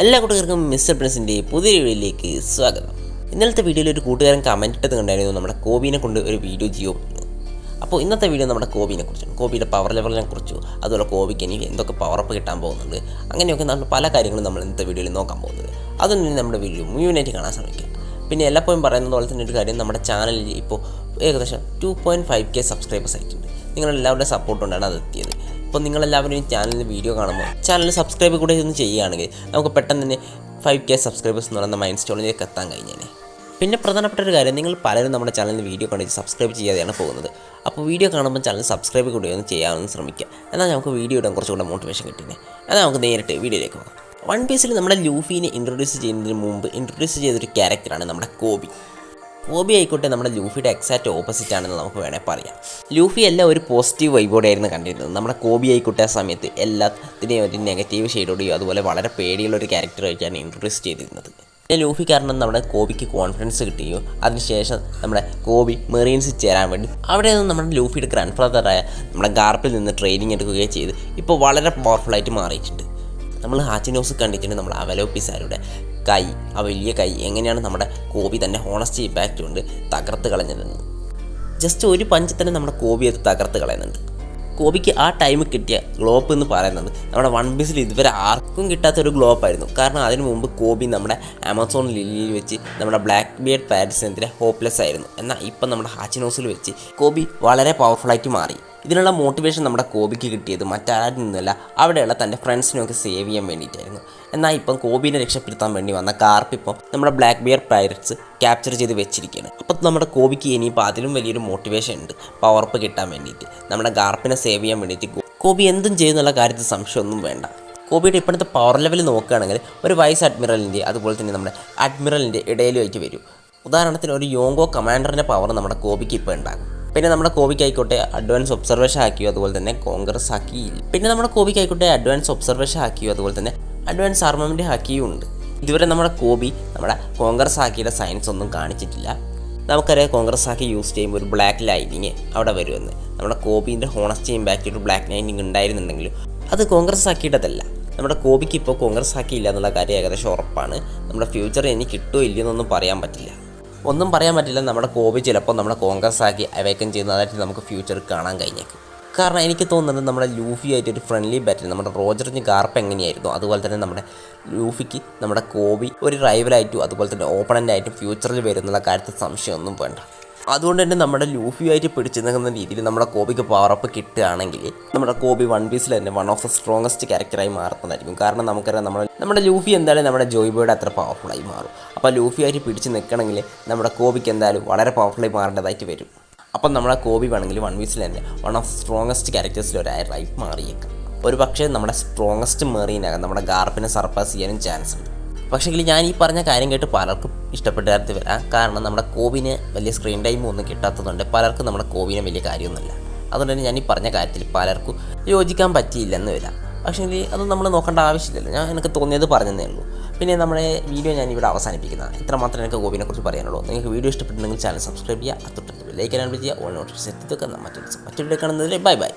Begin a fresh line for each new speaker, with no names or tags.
എല്ലാ കൂട്ടുകാർക്കും മിസ്റ്റർ പ്രിൻസിൻ്റെ പുതിയൊരു വീഡിയോയിലേക്ക് സ്വാഗതം. ഇന്നലത്തെ വീഡിയോയിൽ ഒരു കൂട്ടുകാരൻ കമൻറ്റ് ഇട്ടത് കണ്ടായിരുന്നു നമ്മുടെ കോബീനെ കൊണ്ട് ഒരു വീഡിയോ ചെയ്യും. അപ്പോൾ ഇന്നത്തെ വീഡിയോ നമ്മുടെ കോബീനെ കുറിച്ചാണ്, കോബിയുടെ പവർ ലെവലിനെ കുറിച്ചും അതുപോലെ കോബിക്ക് ഇനി എന്തൊക്കെ പവറപ്പ് കിട്ടാൻ പോകുന്നുണ്ട്, അങ്ങനെയൊക്കെ നമ്മൾ പല കാര്യങ്ങളും നമ്മൾ ഇന്നത്തെ വീഡിയോയിൽ നോക്കാൻ പോകുന്നത്. അതുകൊണ്ട് നമ്മുടെ വീഡിയോ മുഴുവനായിട്ട് കാണാൻ ശ്രമിക്കുക. പിന്നെ എല്ലാപ്പോഴും പറയുന്നത് പോലെ തന്നെ ഒരു കാര്യം, നമ്മുടെ ചാനലിൽ ഇപ്പോൾ ഏകദേശം 2.5K സബ്സ്ക്രൈബേഴ്സ് ആയിട്ടുണ്ട്. നിങ്ങളെല്ലാവരുടെ സപ്പോർട്ട് കൊണ്ടാണ് അത് എത്തിയത്. അപ്പോൾ നിങ്ങളെല്ലാവരും ചാനലിൽ വീഡിയോ കാണുമ്പോൾ ചാനൽ സബ്സ്ക്രൈബ് കൂടെ ഒന്ന് ചെയ്യുകയാണെങ്കിൽ നമുക്ക് പെട്ടെന്ന് തന്നെ 5K സബ്സ്ക്രൈബേഴ്സ് എന്ന് പറയുന്ന മൈൻഡ് സ്റ്റോണിലേക്ക് എത്താൻ കഴിഞ്ഞേനെ. പിന്നെ പ്രധാനപ്പെട്ട ഒരു കാര്യം, നിങ്ങൾ പലരും നമ്മുടെ ചാനലിൽ വീഡിയോ കണ്ടിട്ട് സബ്സ്ക്രൈബ് ചെയ്യാതെയാണ് പോകുന്നത്. അപ്പോൾ വീഡിയോ കാണുമ്പോൾ ചാനൽ സബ്സ്ക്രൈബ് കൂടി ഒന്ന് ചെയ്യാമെന്ന് ശ്രമിക്കുക. എന്നാൽ നമുക്ക് വീഡിയോ ഇടാൻ കുറച്ചുകൂടെ മോട്ടിവേഷൻ കിട്ടിനെ. എന്നാൽ നമുക്ക് നേരിട്ട് വീഡിയോയിലേക്ക് പോകാം. വൺ പീസിൽ നമ്മുടെ ലൂഫീനെ ഇൻട്രൊഡ്യൂസ് ചെയ്യുന്നതിന് മുമ്പ് ഇൻട്രൊഡ്യൂസ് ചെയ്തൊരു ക്യാരക്ടറാണ് നമ്മുടെ കോബി. കോബി ആയിക്കോട്ടെ നമ്മുടെ ലൂഫിയുടെ എക്സാക്റ്റ് ഓപ്പോസിറ്റ് ആണെന്ന് നമുക്ക് വേണേൽ പറയാം. ലൂഫി എല്ലാം ഒരു പോസിറ്റീവ് വൈബോടെ ആയിരുന്നു കണ്ടിരുന്നത്. നമ്മുടെ കോബി ആയിക്കോട്ടെ ആ സമയത്ത് എല്ലാത്തിനെയും ഒരു നെഗറ്റീവ് ഷെയ്ഡോടെയോ അതുപോലെ വളരെ പേടിയുള്ള ഒരു ക്യാരക്ടറായിട്ടാണ് ഇൻട്രൊഡ്യൂസ് ചെയ്തിരുന്നത്. ലൂഫി കാരണം നമ്മുടെ കോബിക്ക് കോൺഫിഡൻസ് കിട്ടുകയോ അതിനുശേഷം നമ്മുടെ കോബി മെറീൻസിൽ ചേരാൻ വേണ്ടി അവിടെ നിന്ന് നമ്മുടെ ലൂഫിയുടെ ഗ്രാൻഡ് ഫാദറായ നമ്മുടെ ഗാർപ്പിൽ നിന്ന് ട്രെയിനിങ് എടുക്കുകയോ ചെയ്ത് ഇപ്പോൾ വളരെ പവർഫുള്ളായിട്ട് മാറിയിട്ടുണ്ട്. നമ്മൾ ഹാച്ചിനോസ് കണ്ടിട്ടുണ്ട് നമ്മുടെ അവലോപ്പിസാരുടെ കൈ, ആ വലിയ കൈ എങ്ങനെയാണ് നമ്മുടെ കോബി തന്നെ ഹോണസ്റ്റി ഇമ്പാക്റ്റ് കൊണ്ട് തകർത്ത് കളഞ്ഞതെന്ന്. ജസ്റ്റ് ഒരു പഞ്ച് തന്നെ നമ്മുടെ കോബി അത് തകർത്ത് കളയുന്നുണ്ട്. കോബിക്ക് ആ ടൈം കിട്ടിയ ഗ്ലോപ്പ് എന്ന് പറയുന്നത് നമ്മുടെ വൺ പീസിൽ ഇതുവരെ ആർക്കും കിട്ടാത്തൊരു ഗ്ലോപ്പായിരുന്നു. കാരണം അതിനു മുമ്പ് കോബി നമ്മുടെ ആമസോൺ ലില്ലിയിൽ വെച്ച് നമ്മുടെ ബ്ലാക്ക് ബിയർഡ് പാരറ്റ്സിനെതിരെ ഹോപ്പ്ലെസ് ആയിരുന്നു. എന്നാൽ ഇപ്പം നമ്മുടെ ഹാച്ചിനോസിൽ വെച്ച് കോബി വളരെ പവർഫുള്ളായിട്ട് മാറി. ഇതിനുള്ള മോട്ടിവേഷൻ നമ്മുടെ കോബിക്ക് കിട്ടിയത് മറ്റാരിൽ നിന്നല്ല, അവിടെയുള്ള തൻ്റെ ഫ്രണ്ട്സിനെയൊക്കെ സേവ് ചെയ്യാൻ വേണ്ടിയിട്ടായിരുന്നു. എന്നാൽ ഇപ്പം കോബീനെ രക്ഷപ്പെടുത്താൻ വേണ്ടി വന്ന കാർപ്പ് ഇപ്പം നമ്മുടെ ബ്ലാക്ക് ബിയർ പൈററ്റ്സ് ക്യാപ്ചർ ചെയ്ത് വെച്ചിരിക്കുകയാണ്. അപ്പം നമ്മുടെ കോബിക്ക് ഇനിയിപ്പോൾ അതിലും വലിയൊരു മോട്ടിവേഷൻ ഉണ്ട് പവർപ്പ് കിട്ടാൻ വേണ്ടിയിട്ട്. നമ്മുടെ ഗാർപ്പിനെ സേവ് ചെയ്യാൻ വേണ്ടിയിട്ട് കോബി എന്തും ചെയ്യുന്നുള്ള കാര്യത്തിൽ സംശയമൊന്നും വേണ്ട. കോബിയുടെ ഇപ്പോഴത്തെ പവർ ലെവൽ നോക്കുകയാണെങ്കിൽ ഒരു വൈസ് അഡ്മിറലിൻ്റെ അതുപോലെ തന്നെ നമ്മുടെ അഡ്മിറലിൻ്റെ ഇടയിലുമായിട്ട് വരും. ഉദാഹരണത്തിന് ഒരു യോങ്കോ കമാൻഡറിൻ്റെ പവർ നമ്മുടെ കോബിക്ക് ഇപ്പോൾ ഉണ്ടാകും. പിന്നെ നമ്മുടെ കോബിക്ക് ആയിക്കോട്ടെ അഡ്വാൻസ് ഒബ്സർവേഷൻ ആക്കിയോ അതുപോലെ തന്നെ കോൺഗ്രസ് ആക്കിയില്ല. പിന്നെ നമ്മുടെ കോബിക്ക് ആയിക്കോട്ടെ അഡ്വാൻസ് ഒബ്സർവേഷൻ ആക്കിയോ അതുപോലെ തന്നെ അഡ്വാൻസ് ആർമമെൻറ്റ് ആക്കിയും ഉണ്ട്. ഇതുവരെ നമ്മുടെ കോബി നമ്മുടെ കോൺഗ്രസ് ആക്കിയുടെ സയൻസ് ഒന്നും കാണിച്ചിട്ടില്ല. നമുക്കറിയാം കോൺഗ്രസ് ആക്കി യൂസ് ചെയ്യുമ്പോൾ ഒരു ബ്ലാക്ക് ലൈനിങ് അവിടെ വരുമെന്ന്. നമ്മുടെ കോബീൻ്റെ ഹോണസ്റ്റി ഇമ്പാക്റ്റ് ഒരു ബ്ലാക്ക് ലൈനിങ് ഉണ്ടായിരുന്നുണ്ടെങ്കിലും അത് കോൺഗ്രസ് ആക്കിയിട്ടതല്ല. നമ്മുടെ കോബിക്ക് ഇപ്പോൾ കോൺഗ്രസ് ആക്കിയില്ല എന്നുള്ള കാര്യം ഏകദേശം ഉറപ്പാണ്. നമ്മുടെ ഫ്യൂച്ചർ ഇനി കിട്ടുമോ ഇല്ലയെന്നൊന്നും പറയാൻ പറ്റില്ല. ഒന്നും പറയാൻ പറ്റില്ല. നമ്മുടെ കോബി ചിലപ്പോൾ നമ്മുടെ കോൺഗ്രസ് ആക്കി അവേക്കൻ ചെയ്യുന്നതായിട്ട് നമുക്ക് ഫ്യൂച്ചറിൽ കാണാൻ കഴിഞ്ഞേക്കും. കാരണം എനിക്ക് തോന്നുന്നത് നമ്മുടെ ലൂഫി ആയിട്ട് ഒരു ഫ്രണ്ട്ലി ബാറ്റിൽ നമ്മുടെ റോജറിന് ഗാർപ്പ് എങ്ങനെയായിരുന്നു അതുപോലെ തന്നെ നമ്മുടെ ലൂഫിക്ക് നമ്മുടെ കോബി ഒരു റൈവലായിട്ടും അതുപോലെ തന്നെ ഓപ്പണൻ്റായിട്ടും ഫ്യൂച്ചറിൽ വരുന്നുള്ള കാര്യത്തിൽ സംശയമൊന്നും വേണ്ട. അതുകൊണ്ട് തന്നെ നമ്മുടെ ലൂഫിയായിട്ട് പിടിച്ചു നിൽക്കുന്ന രീതിയിൽ നമ്മുടെ കോബിക്ക് പവറപ്പ് കിട്ടുകയാണെങ്കിൽ നമ്മുടെ കോബി വൺ പീസിൽ തന്നെ വൺ ഓഫ് ദ സ്ട്രോങ്ങസ്റ്റ് ക്യാരക്ടറായി മാറുന്നതായിരിക്കും. കാരണം നമുക്കറിയാം നമ്മുടെ ലൂഫി എന്തായാലും നമ്മുടെ ജോയ്ബോയുടെ അത്ര പവർഫുള്ളായി മാറും. അപ്പോൾ ലൂഫിയായിട്ട് പിടിച്ച് നിൽക്കണമെങ്കിൽ നമ്മുടെ കോബിക്ക് എന്തായാലും വളരെ പവർഫുള്ളായി മാറേണ്ടതായിട്ട് വരും. അപ്പം നമ്മളെ കോബി വേണമെങ്കിൽ വൺ പീസിൽ തന്നെ വൺ ഓഫ് സ്ട്രോങ്ങസ്റ്റ് ക്യാരക്ടേഴ്സിൽ ഒരാളായി മാറിയേക്കാം. ഒരു പക്ഷേ നമ്മുടെ സ്ട്രോങ്ങസ്റ്റ് മെറീനാകാം നമ്മുടെ ഗാർപ്പിനെ സർപ്പാസ് ചെയ്യാനും ചാൻസ് ഉണ്ട്. പക്ഷേ ഞാൻ ഈ പറഞ്ഞ കാര്യം കേട്ട് പലർക്കും ഇഷ്ടപ്പെട്ടായിട്ട് വരാം. കാരണം നമ്മുടെ കോബിന് വലിയ സ്ക്രീൻ ടൈം ഒന്നും കിട്ടാത്തതുകൊണ്ട് പലർക്കും നമ്മുടെ കോബിനെ വലിയ കാര്യമൊന്നുമില്ല. അതുകൊണ്ട് തന്നെ ഞാൻ ഈ പറഞ്ഞ കാര്യത്തിൽ പലർക്കും യോജിക്കാൻ പറ്റിയില്ലെന്ന് വരാം. പക്ഷേ അത് നമ്മൾ നോക്കേണ്ട ആവശ്യമില്ലല്ലോ. ഞാൻ എനിക്ക് തോന്നിയത് പറഞ്ഞതേ ഉള്ളൂ. പിന്നെ നമ്മുടെ വീഡിയോ ഞാൻ ഇവിടെ അവസാനിപ്പിക്കുന്നതാണ്. ഇത്ര മാത്രമേ എനിക്ക് കോബിനെ കുറിച്ച് പറയാനുള്ളൂ. നിങ്ങൾക്ക് വീഡിയോ ഇഷ്ടപ്പെട്ടിട്ടുണ്ടെങ്കിൽ ചാനൽ സബ്സ്ക്രൈബ് ചെയ്യുക, തൊട്ട് ലൈക്ക് ചെയ്യാൻ ചെയ്യുക, ഓൺ നോട്ടിഫിക്കേഷൻ എത്തിക്കുക. മറ്റൊരു വീഡിയോ കാണുന്നതിൽ ബൈ ബൈ.